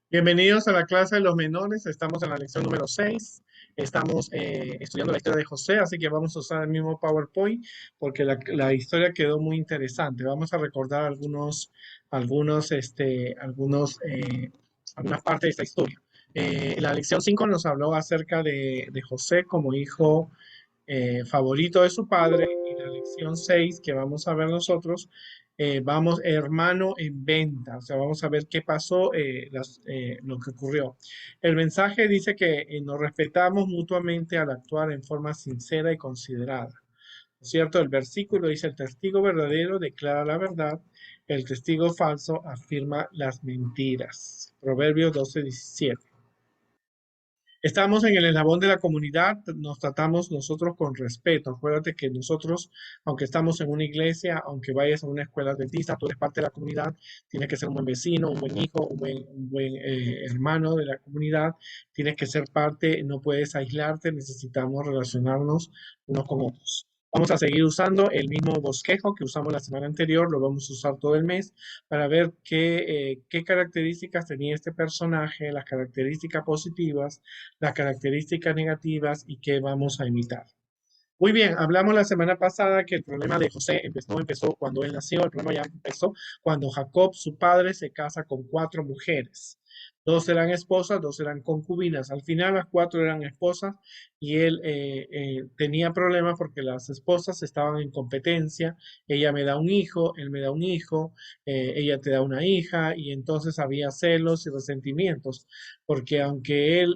Bienvenidos a la clase de los menores. Estamos en la lección número 6. Estamos estudiando la historia de José, así que vamos a usar el mismo PowerPoint porque la historia quedó muy interesante. Vamos a recordar algunas partes de esta historia. La lección 5 nos habló acerca de José como hijo favorito de su padre, y la lección 6 que vamos a ver nosotros, vamos hermano en venta, o sea, vamos a ver qué pasó, lo que ocurrió. El mensaje dice que nos respetamos mutuamente al actuar en forma sincera y considerada. ¿No es cierto? El versículo dice, el testigo verdadero declara la verdad, el testigo falso afirma las mentiras. Proverbios 12:17. Estamos en el eslabón de la comunidad, nos tratamos nosotros con respeto. Acuérdate que nosotros, aunque estamos en una iglesia, aunque vayas a una escuela adventista, tú eres parte de la comunidad, tienes que ser un buen vecino, un buen hijo, un buen hermano de la comunidad, tienes que ser parte, no puedes aislarte, necesitamos relacionarnos unos con otros. Vamos a seguir usando el mismo bosquejo que usamos la semana anterior, lo vamos a usar todo el mes para ver qué características tenía este personaje, las características positivas, las características negativas y qué vamos a imitar. Muy bien, hablamos la semana pasada que el problema de José no empezó cuando él nació, el problema ya empezó cuando Jacob, su padre, se casa con cuatro mujeres. Dos eran esposas, dos eran concubinas. Al final las cuatro eran esposas y él tenía problemas porque las esposas estaban en competencia. Ella me da un hijo, él me da un hijo, ella te da una hija y entonces había celos y resentimientos porque aunque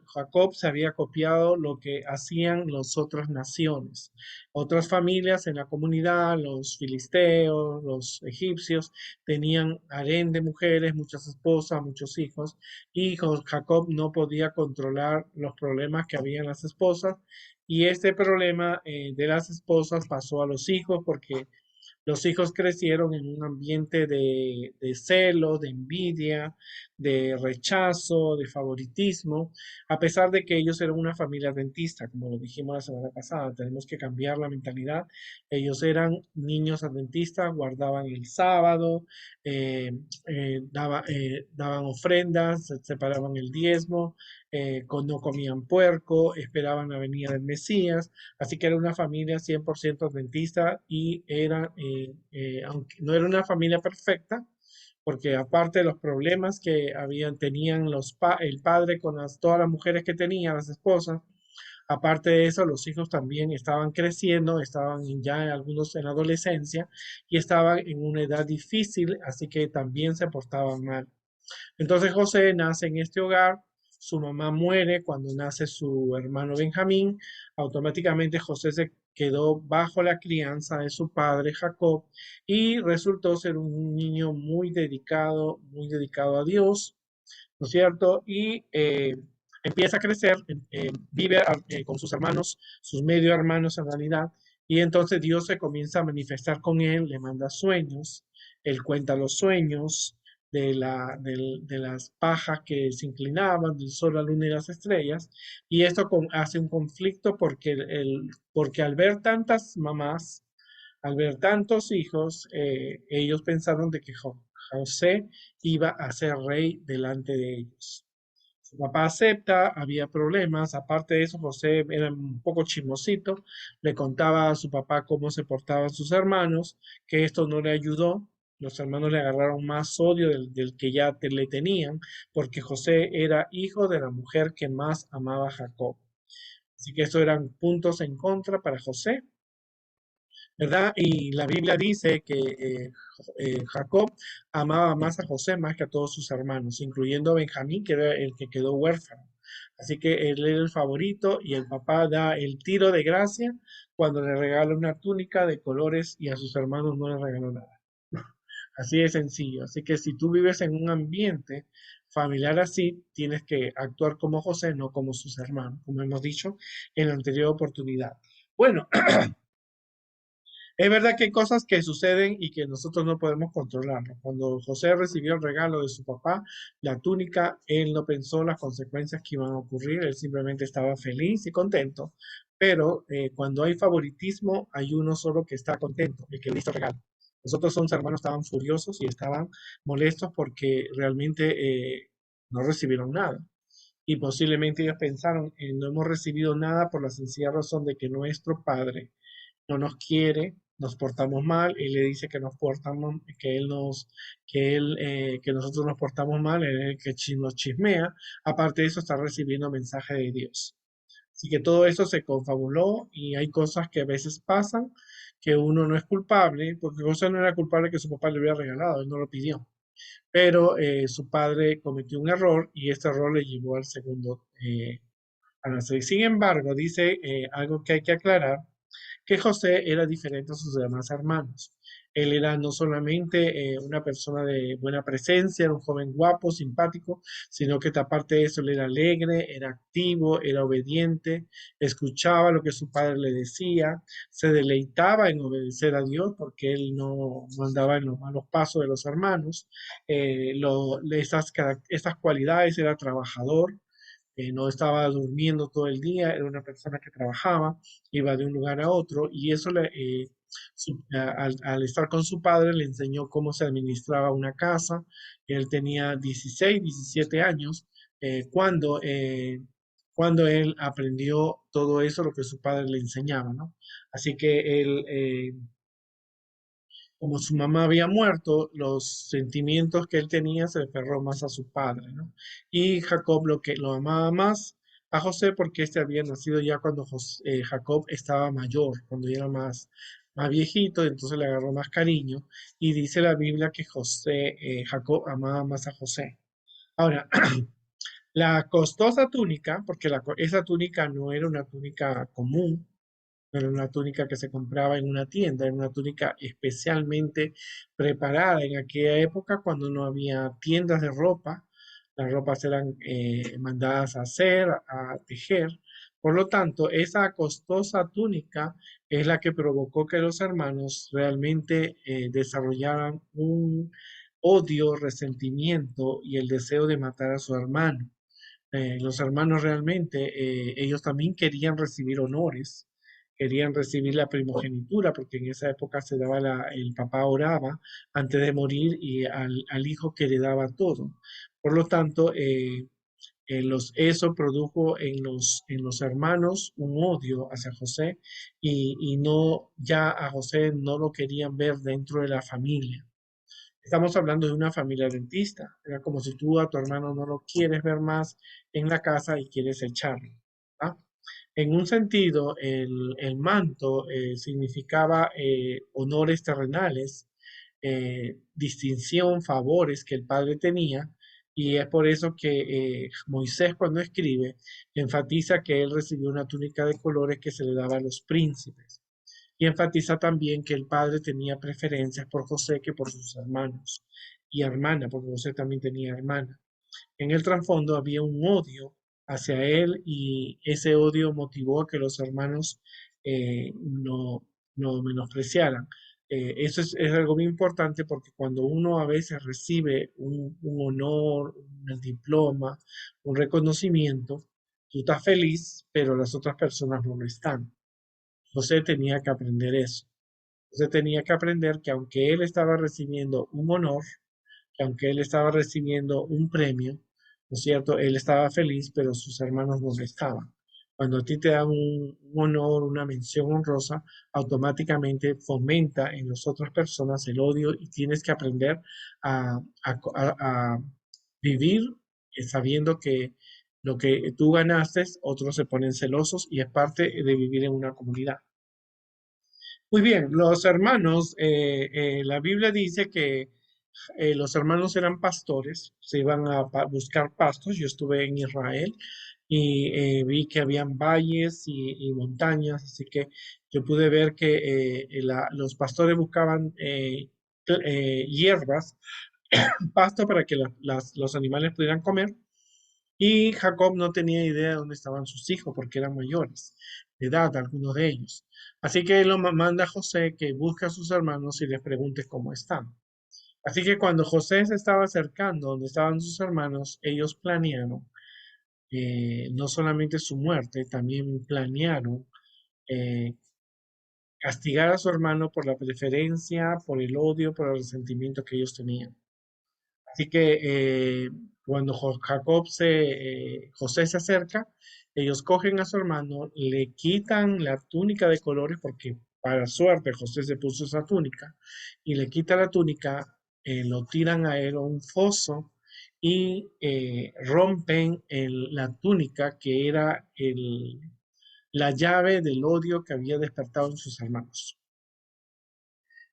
Jacob, se había copiado lo que hacían las otras naciones, otras familias en la comunidad, los filisteos, los egipcios, tenían harén de mujeres, muchas esposas, muchos hijos, y Jacob no podía controlar los problemas que había en las esposas, y este problema de las esposas pasó a los hijos porque los hijos crecieron en un ambiente de celo, de envidia, de rechazo, de favoritismo, a pesar de que ellos eran una familia adventista, como lo dijimos la semana pasada. Tenemos que cambiar la mentalidad. Ellos eran niños adventistas, guardaban el sábado, daban ofrendas, separaban el diezmo, no comían puerco, esperaban la venida del Mesías. Así que era una familia 100% adventista y aunque no era una familia perfecta, porque aparte de los problemas que tenían el padre con todas las mujeres que tenía, las esposas, aparte de eso, los hijos también estaban creciendo, estaban ya algunos en adolescencia y estaban en una edad difícil, así que también se portaban mal. Entonces José nace en este hogar, su mamá muere cuando nace su hermano Benjamín, automáticamente José se quedó bajo la crianza de su padre Jacob y resultó ser un niño muy dedicado a Dios, ¿no es cierto? Y empieza a crecer, vive con sus hermanos, sus medio hermanos en realidad, y entonces Dios se comienza a manifestar con él, le manda sueños, él cuenta los sueños de las pajas que se inclinaban, del sol, la luna y las estrellas, y esto hace un conflicto porque al ver tantas mamás, al ver tantos hijos, ellos pensaron de que José iba a ser rey delante de ellos. Su papá acepta, había problemas. Aparte de eso, José era un poco chismosito, le contaba a su papá cómo se portaban sus hermanos, que esto no le ayudó. Los hermanos le agarraron más odio del que ya le tenían, porque José era hijo de la mujer que más amaba a Jacob. Así que estos eran puntos en contra para José, ¿verdad? Y la Biblia dice que Jacob amaba más a José más que a todos sus hermanos, incluyendo a Benjamín, que era el que quedó huérfano. Así que él era el favorito y el papá da el tiro de gracia cuando le regala una túnica de colores y a sus hermanos no le regaló nada. Así de sencillo. Así que si tú vives en un ambiente familiar así, tienes que actuar como José, no como sus hermanos, como hemos dicho en la anterior oportunidad. Bueno, es verdad que hay cosas que suceden y que nosotros no podemos controlarlo. Cuando José recibió el regalo de su papá, la túnica, él no pensó las consecuencias que iban a ocurrir, él simplemente estaba feliz y contento. Pero cuando hay favoritismo, hay uno solo que está contento, el que le hizo el regalo. Nosotros, 11 hermanos, estaban furiosos y estaban molestos porque realmente no recibieron nada. Y posiblemente ellos pensaron, no hemos recibido nada por la sencilla razón de que nuestro padre no nos quiere, nos portamos mal, él le dice que nos portamos, que nosotros nos portamos mal, él es el que nos chismea, aparte de eso está recibiendo mensaje de Dios. Así que todo eso se confabuló y hay cosas que a veces pasan que uno no es culpable, porque José no era culpable que su papá le hubiera regalado, él no lo pidió, pero su padre cometió un error y este error le llevó al segundo a nacer. Sin embargo, dice algo que hay que aclarar, que José era diferente a sus demás hermanos. Él era no solamente una persona de buena presencia, era un joven guapo, simpático, sino que aparte de eso, él era alegre, era activo, era obediente, escuchaba lo que su padre le decía, se deleitaba en obedecer a Dios porque él no andaba en los malos pasos de los hermanos. Estas cualidades, era trabajador, no estaba durmiendo todo el día, era una persona que trabajaba, iba de un lugar a otro y eso al estar con su padre le enseñó cómo se administraba una casa. Él tenía 16, 17 años cuando él aprendió todo eso, lo que su padre le enseñaba, ¿no? Así que él como su mamá había muerto, los sentimientos que él tenía se aferró más a su padre, ¿no? Y Jacob lo amaba más a José porque este había nacido ya cuando Jacob estaba mayor, cuando ya era más viejito, entonces le agarró más cariño. Y dice la Biblia que Jacob amaba más a José. Ahora, la costosa túnica, porque esa túnica no era una túnica común, no era una túnica que se compraba en una tienda, era una túnica especialmente preparada en aquella época cuando no había tiendas de ropa. Las ropas eran mandadas a hacer, a tejer. Por lo tanto, esa costosa túnica es la que provocó que los hermanos realmente desarrollaran un odio, resentimiento y el deseo de matar a su hermano. Los hermanos realmente, ellos también querían recibir honores, querían recibir la primogenitura, porque en esa época el papá oraba antes de morir y al hijo que le daba todo. Por lo tanto, eso produjo en los hermanos un odio hacia José y no, ya a José no lo querían ver dentro de la familia. Estamos hablando de una familia dentista. Era como si tú a tu hermano no lo quieres ver más en la casa y quieres echarlo. ¿Ah? En un sentido, el manto significaba honores terrenales, distinción, favores que el padre tenía, y es por eso que Moisés cuando escribe enfatiza que él recibió una túnica de colores que se le daba a los príncipes. Y enfatiza también que el padre tenía preferencias por José que por sus hermanos y hermana, porque José también tenía hermana. En el trasfondo había un odio hacia él y ese odio motivó a que los hermanos no menospreciaran. Eso es algo muy importante porque cuando uno a veces recibe un honor, un diploma, un reconocimiento, tú estás feliz, pero las otras personas no lo están. José tenía que aprender eso. José tenía que aprender que aunque él estaba recibiendo un honor, que aunque él estaba recibiendo un premio, ¿no es cierto? Él estaba feliz, pero sus hermanos no lo estaban. Cuando a ti te dan un honor, una mención honrosa, automáticamente fomenta en las otras personas el odio y tienes que aprender a vivir sabiendo que lo que tú ganaste, otros se ponen celosos y es parte de vivir en una comunidad. Muy bien, los hermanos, la Biblia dice que los hermanos eran pastores, se iban a buscar pastos. Yo estuve en Israel y vi que habían valles y montañas, así que yo pude ver que los pastores buscaban hierbas, pasto para que los animales pudieran comer. Y Jacob no tenía idea de dónde estaban sus hijos porque eran mayores de edad, algunos de ellos. Así que él lo manda a José que busque a sus hermanos y les pregunte cómo están. Así que cuando José se estaba acercando donde estaban sus hermanos, ellos planearon no solamente su muerte, también planearon eh, castigar a su hermano por la preferencia, por el odio, por el resentimiento que ellos tenían. Así que Cuando José se acerca, ellos cogen a su hermano, le quitan la túnica de colores, porque para suerte José se puso esa túnica, y le quita la túnica, lo tiran a él a un foso y rompen la túnica que era la llave del odio que había despertado en sus hermanos.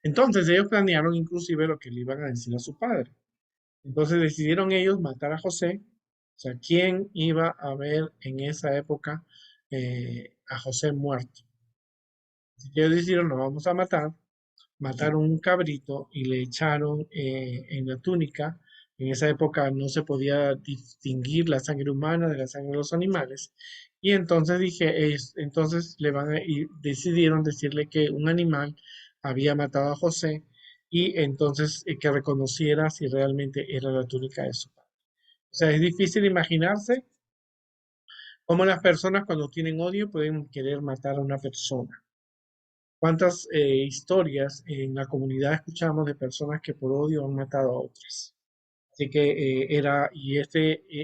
Entonces ellos planearon inclusive lo que le iban a decir a su padre. Entonces decidieron ellos matar a José. O sea, ¿quién iba a ver en esa época a José muerto? Así que ellos decidieron, lo vamos a matar. Mataron un cabrito y le echaron en la túnica. En esa época no se podía distinguir la sangre humana de la sangre de los animales. Y entonces entonces y decidieron decirle que un animal había matado a José y entonces que reconociera si realmente era la túnica de su padre. O sea, es difícil imaginarse cómo las personas cuando tienen odio pueden querer matar a una persona. ¿Cuántas historias en la comunidad escuchamos de personas que por odio han matado a otras? Así que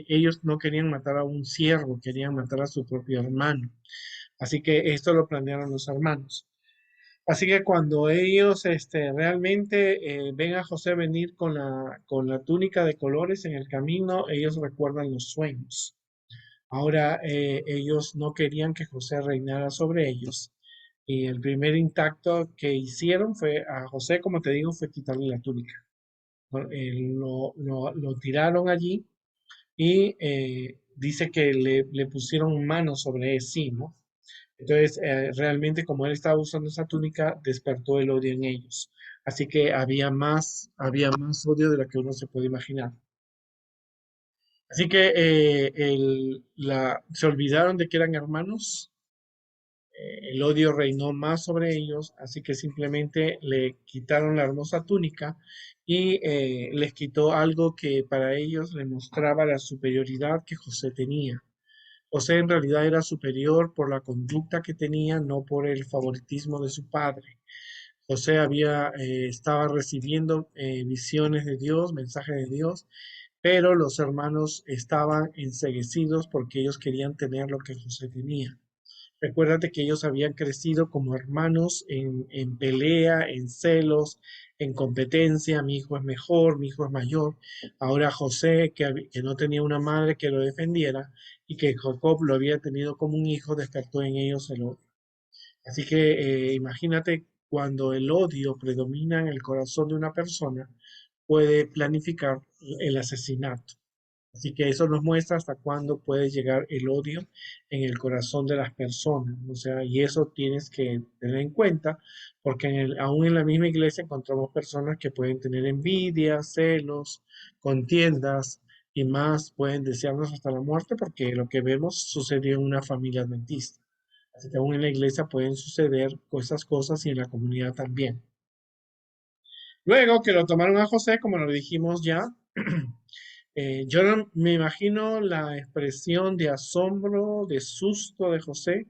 ellos no querían matar a un siervo, querían matar a su propio hermano. Así que esto lo planearon los hermanos. Así que cuando ellos realmente ven a José venir con la túnica de colores en el camino, ellos recuerdan los sueños. Ahora ellos no querían que José reinara sobre ellos. Y el primer intacto que hicieron fue a José, como te digo, fue quitarle la túnica. ¿No? Lo tiraron allí y dice que le pusieron manos sobre él, sí, ¿no? Entonces, realmente como él estaba usando esa túnica, despertó el odio en ellos. Así que había más odio de lo que uno se puede imaginar. Así que se olvidaron de que eran hermanos, el odio reinó más sobre ellos, así que simplemente le quitaron la hermosa túnica y les quitó algo que para ellos le mostraba la superioridad que José tenía. José en realidad era superior por la conducta que tenía, no por el favoritismo de su padre. José estaba recibiendo visiones de Dios, mensajes de Dios, pero los hermanos estaban enceguecidos porque ellos querían tener lo que José tenía. Recuérdate que ellos habían crecido como hermanos en pelea, en celos, en competencia. Mi hijo es mejor, mi hijo es mayor. Ahora José, que no tenía una madre que lo defendiera y que Jacob lo había tenido como un hijo, despertó en ellos el odio. Así que imagínate cuando el odio predomina en el corazón de una persona, puede planificar el asesinato. Así que eso nos muestra hasta cuándo puede llegar el odio en el corazón de las personas. O sea, y eso tienes que tener en cuenta, porque aún en la misma iglesia encontramos personas que pueden tener envidia, celos, contiendas y más, pueden desearnos hasta la muerte, porque lo que vemos sucedió en una familia adventista. Así que aún en la iglesia pueden suceder esas cosas y en la comunidad también. Luego que lo tomaron a José, como lo dijimos ya, yo no- me imagino la expresión de asombro, de susto de José.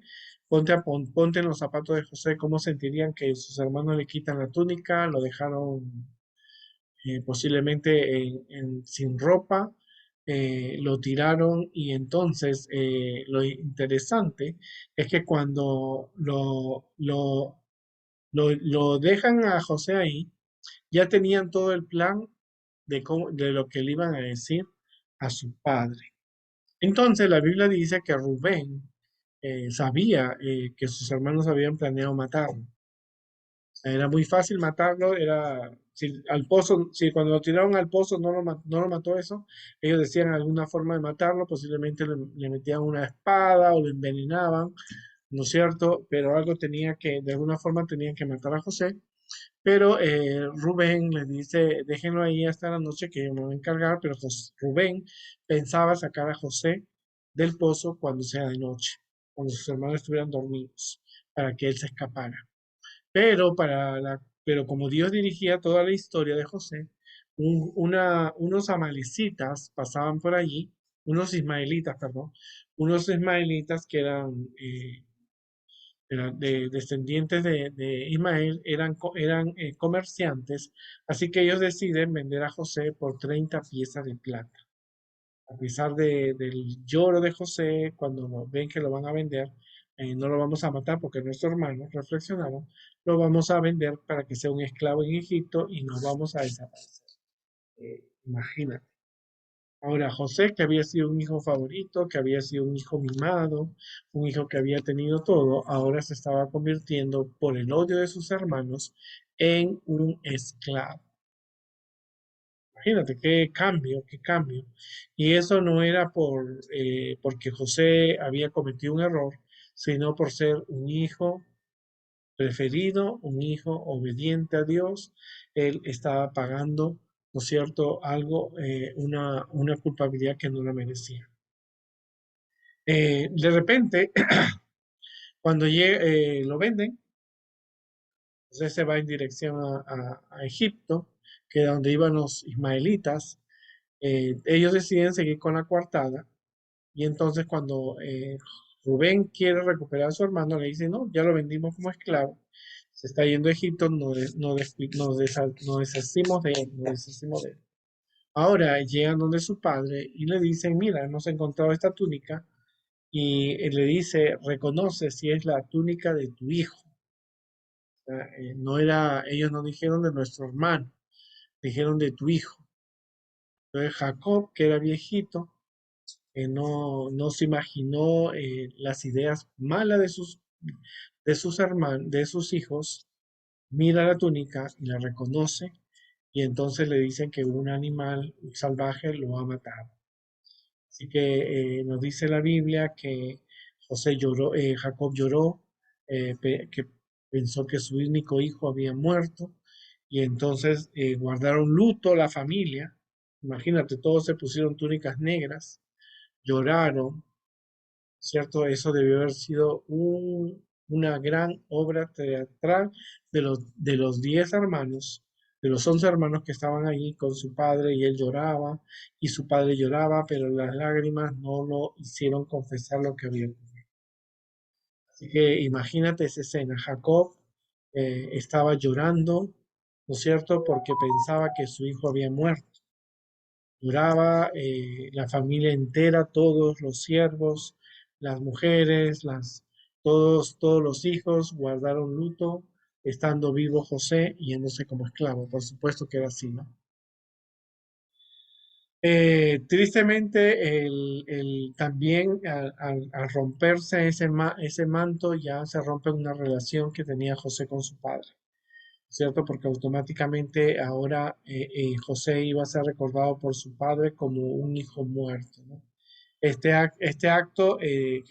Ponte en los zapatos de José, cómo sentirían que sus hermanos le quitan la túnica, lo dejaron posiblemente sin ropa, lo tiraron y entonces lo interesante es que cuando lo dejan a José ahí, ya tenían todo el plan de lo que le iban a decir a su padre. Entonces la Biblia dice que Rubén sabía que sus hermanos habían planeado matarlo. Era muy fácil matarlo, si al pozo, si cuando lo tiraron al pozo no lo mató eso, ellos decían alguna forma de matarlo, posiblemente le metían una espada o lo envenenaban, ¿no es cierto? Pero de alguna forma tenían que matar a José. Pero Rubén les dice, déjenlo ahí hasta la noche que yo me voy a encargar, pero Rubén pensaba sacar a José del pozo cuando sea de noche, cuando sus hermanos estuvieran dormidos, para que él se escapara. Pero como Dios dirigía toda la historia de José, unos amalecitas pasaban por allí, unos ismaelitas, perdón, unos ismaelitas que eran descendientes de Ismael, eran comerciantes, así que ellos deciden vender a José por 30 piezas de plata. A pesar del lloro de José, cuando ven que lo van a vender, no lo vamos a matar porque es nuestro hermano, reflexionaron, lo vamos a vender para que sea un esclavo en Egipto y nos vamos a desaparecer. Imagínate. Ahora, José, que había sido un hijo favorito, que había sido un hijo mimado, un hijo que había tenido todo, ahora se estaba convirtiendo por el odio de sus hermanos en un esclavo. Imagínate qué cambio, qué cambio. Y eso no era porque José había cometido un error, sino por ser un hijo preferido, un hijo obediente a Dios. Él estaba pagando, ¿no es cierto?, algo, una culpabilidad que no la merecía. De repente, cuando lo venden, José se va en dirección a Egipto, que era donde iban los ismaelitas. Ellos deciden seguir con la coartada. Y entonces cuando Rubén quiere recuperar a su hermano, le dice, no, ya lo vendimos como esclavo, se está yendo a Egipto, nos deshacimos de él, nos deshacimos de él. Ahora llegan donde su padre y le dicen, mira, hemos encontrado esta túnica y él le dice, reconoce si es la túnica de tu hijo. O sea, no era, ellos no dijeron de nuestro hermano, dijeron de tu hijo. Entonces Jacob, que era viejito, no se imaginó las ideas malas de sus hermanos, de sus hijos, mira la túnica y la reconoce y entonces le dicen que un animal salvaje lo ha matado. Así que nos dice la Biblia que Jacob lloró, que pensó que su único hijo había muerto y entonces guardaron luto la familia. Imagínate, todos se pusieron túnicas negras, lloraron, ¿cierto? Eso debió haber sido una gran obra teatral de los 10 hermanos, de los 11 hermanos que estaban allí con su padre y él lloraba y su padre lloraba, pero las lágrimas no lo hicieron confesar lo que había ocurrido. Así que imagínate esa escena. Jacob estaba llorando, ¿no es cierto? Porque pensaba que su hijo había muerto. Lloraba la familia entera, todos los siervos, las mujeres, todos los hijos guardaron luto, estando vivo José y yéndose como esclavo. Por supuesto que era así, ¿no? Tristemente, también al romperse ese manto, ya se rompe una relación que tenía José con su padre, ¿cierto? Porque automáticamente ahora José iba a ser recordado por su padre como un hijo muerto, ¿no? Este acto eh,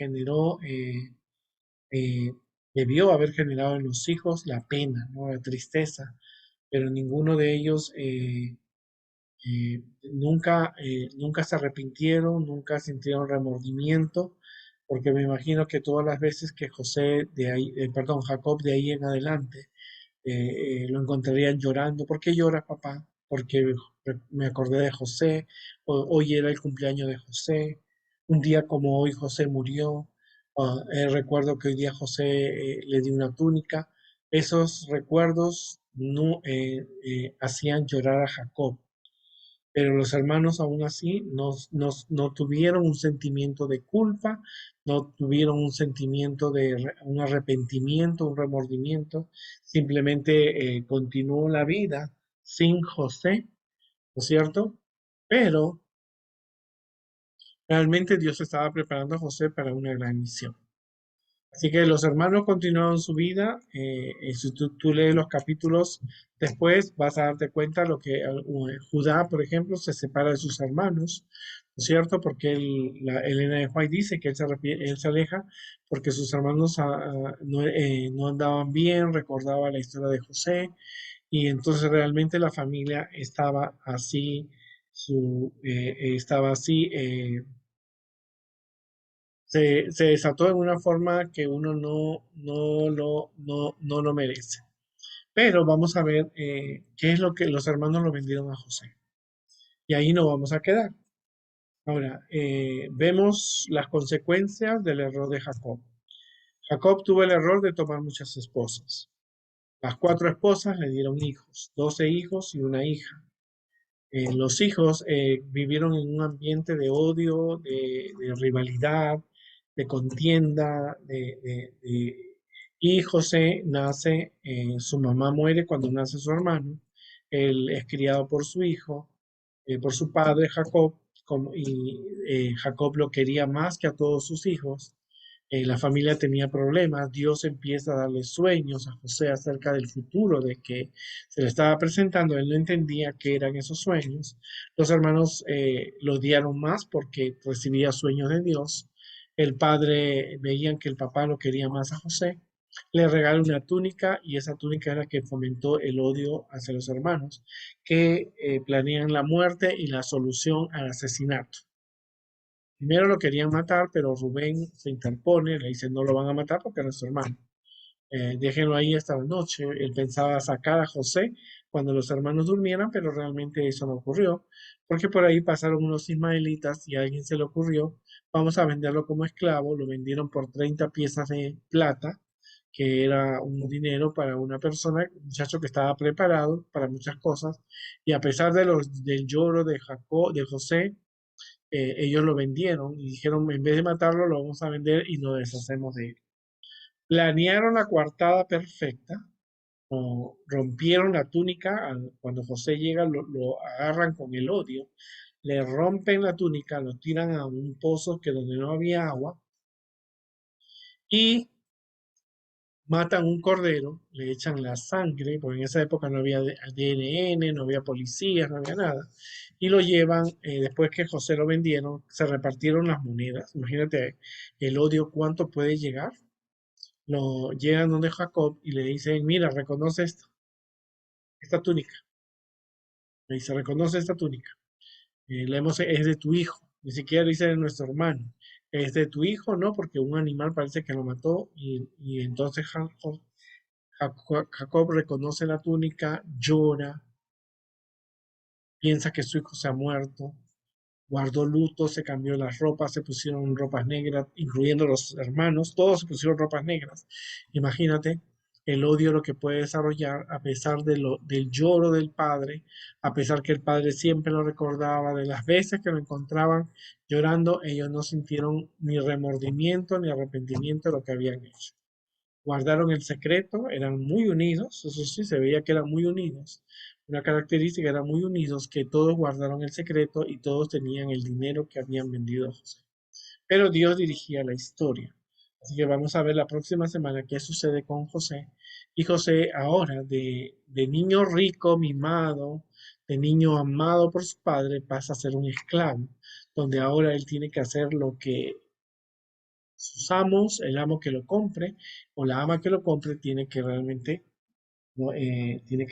debió haber generado en los hijos la pena, ¿no? La tristeza, pero ninguno de ellos nunca se arrepintieron, nunca sintieron remordimiento, porque me imagino que todas las veces que Jacob de ahí en adelante lo encontrarían llorando. ¿Por qué lloras, papá? Porque me acordé de José. Hoy era el cumpleaños de José. Un día como hoy José murió. Recuerdo que hoy día José le dio una túnica. Esos recuerdos no hacían llorar a Jacob. Pero los hermanos aún así no tuvieron un sentimiento de culpa, no tuvieron un sentimiento un arrepentimiento, un remordimiento, simplemente continuó la vida sin José, ¿no es cierto? Pero realmente Dios estaba preparando a José para una gran misión. Así que los hermanos continuaron su vida. Si tú lees los capítulos después, vas a darte cuenta lo que Judá, por ejemplo, se separa de sus hermanos, ¿no es cierto? Porque Elena de White dice que él se aleja porque sus hermanos no andaban bien, recordaba la historia de José, y entonces realmente la familia estaba así. Se desató en una forma que uno no lo merece. Pero vamos a ver qué es lo que los hermanos lo vendieron a José. Y ahí nos vamos a quedar. Ahora, vemos las consecuencias del error de Jacob. Jacob tuvo el error de tomar muchas esposas. Las 4 esposas le dieron hijos, 12 hijos y una hija. Los hijos vivieron en un ambiente de odio, de rivalidad, de contienda, y José nace, su mamá muere cuando nace su hermano, él es criado por su hijo, por su padre Jacob, Jacob lo quería más que a todos sus hijos. La familia tenía problemas, Dios empieza a darle sueños a José acerca del futuro de que se le estaba presentando, él no entendía qué eran esos sueños. Los hermanos lo odiaron más porque recibía sueños de Dios. El padre veían que el papá lo quería más a José, le regala una túnica y esa túnica era que fomentó el odio hacia los hermanos, que planean la muerte y la solución al asesinato. Primero lo querían matar, pero Rubén se interpone, le dice no lo van a matar porque es nuestro hermano. Déjenlo ahí esta noche. Él pensaba sacar a José cuando los hermanos durmieran, pero realmente eso no ocurrió, porque por ahí pasaron unos ismaelitas y a alguien se le ocurrió, vamos a venderlo como esclavo, lo vendieron por 30 piezas de plata, que era un dinero para una persona, un muchacho que estaba preparado para muchas cosas, y a pesar del lloro de Jacob, de José, ellos lo vendieron y dijeron, en vez de matarlo, lo vamos a vender y nos deshacemos de él. Planearon la coartada perfecta, o rompieron la túnica, cuando José llega lo agarran con el odio, le rompen la túnica, lo tiran a un pozo que donde no había agua y matan un cordero, le echan la sangre, porque en esa época no había ADN, no había policías, no había nada, y lo llevan, después que José lo vendieron, se repartieron las monedas, imagínate el odio cuánto puede llegar, lo llegan donde Jacob y le dicen, mira, reconoce esta túnica, le dice, reconoce esta túnica, es de tu hijo, ni siquiera dice de nuestro hermano, es de tu hijo, ¿no? Porque un animal parece que lo mató y entonces Jacob reconoce la túnica, llora, piensa que su hijo se ha muerto, guardó luto, se cambió las ropas, se pusieron ropas negras, incluyendo los hermanos, todos se pusieron ropas negras. Imagínate el odio lo que puede desarrollar a pesar del lloro del padre, a pesar que el padre siempre lo recordaba, de las veces que lo encontraban llorando, ellos no sintieron ni remordimiento ni arrepentimiento de lo que habían hecho. Guardaron el secreto, eran muy unidos, eso sí, se veía que eran muy unidos. Una característica era muy unidos, que todos guardaron el secreto y todos tenían el dinero que habían vendido a José. Pero Dios dirigía la historia. Así que vamos a ver la próxima semana qué sucede con José. Y José ahora, de niño rico, mimado, de niño amado por su padre, pasa a ser un esclavo, donde ahora él tiene que hacer lo que sus amos, el amo que lo compre o la ama que lo compre, ¿no? Tiene que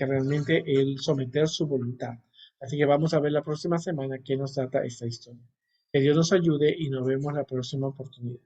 realmente él someter su voluntad. Así que vamos a ver la próxima semana qué nos trata esta historia. Que Dios nos ayude y nos vemos la próxima oportunidad.